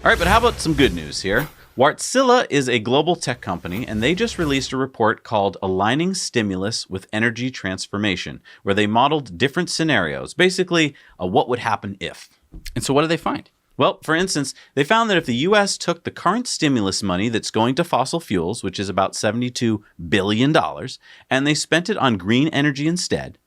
All right, but how about some good news here? Wärtsilä is a global tech company, and they just released a report called Aligning Stimulus with Energy Transformation, where they modeled different scenarios, basically what would happen if. And so what did they find? Well, for instance, they found that if the U.S. took the current stimulus money that's going to fossil fuels, which is about $72 billion, and they spent it on green energy instead,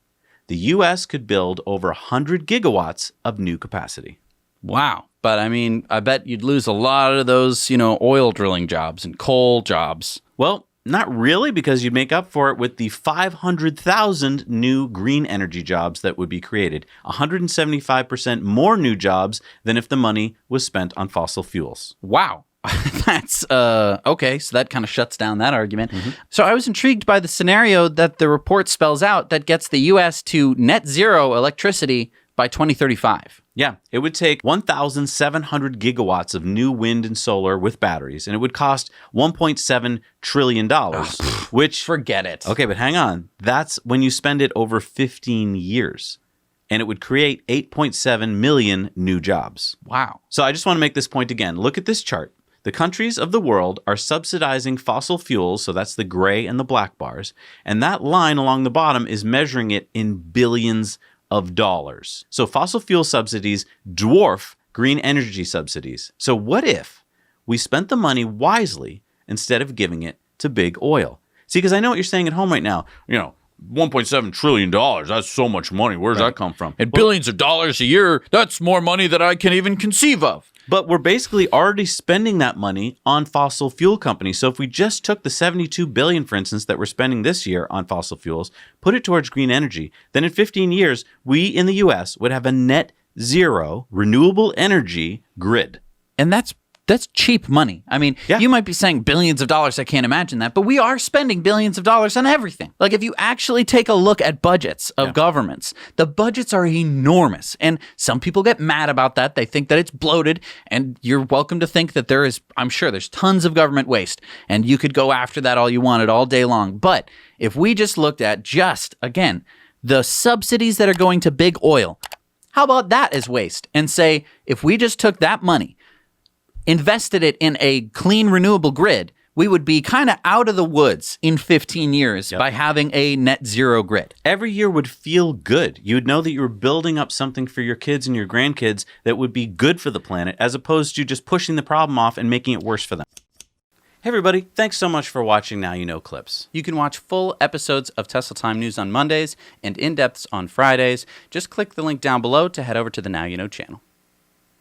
the U.S. could build over 100 gigawatts of new capacity. Wow. But I mean, I bet you'd lose a lot of those, oil drilling jobs and coal jobs. Well, not really, because you'd make up for it with the 500,000 new green energy jobs that would be created. 175% more new jobs than if the money was spent on fossil fuels. Wow. That's okay. So that kind of shuts down that argument. Mm-hmm. So I was intrigued by the scenario that the report spells out that gets the U.S. to net zero electricity by 2035. Yeah, it would take 1,700 gigawatts of new wind and solar with batteries, and it would cost $1.7 trillion, which... Forget it. Okay, but hang on. That's when you spend it over 15 years, and it would create 8.7 million new jobs. Wow. So I just want to make this point again. Look at this chart. The countries of the world are subsidizing fossil fuels, so that's the gray and the black bars, and that line along the bottom is measuring it in billions of dollars. So fossil fuel subsidies dwarf green energy subsidies. So what if we spent the money wisely instead of giving it to big oil? See, because I know what you're saying at home right now. $1.7 trillion, that's so much money. Where's that come from? And billions of dollars a year, that's more money than I can even conceive of. But we're basically already spending that money on fossil fuel companies. So if we just took the $72 billion, for instance, that we're spending this year on fossil fuels, put it towards green energy, then in 15 years, we in the U.S. would have a net zero renewable energy grid. And that's cheap money. I mean, You might be saying billions of dollars. I can't imagine that. But we are spending billions of dollars on everything. Like if you actually take a look at budgets of governments, the budgets are enormous. And some people get mad about that. They think that it's bloated. And you're welcome to think that I'm sure there's tons of government waste. And you could go after that all you wanted all day long. But if we just looked at again, the subsidies that are going to big oil, how about that as waste? And say, if we just took that money, invested it in a clean, renewable grid, we would be kind of out of the woods in 15 years by having a net zero grid. Every year would feel good. You would know that you were building up something for your kids and your grandkids that would be good for the planet, as opposed to just pushing the problem off and making it worse for them. Hey everybody, thanks so much for watching Now You Know Clips. You can watch full episodes of Tesla Time News on Mondays and in-depths on Fridays. Just click the link down below to head over to the Now You Know channel.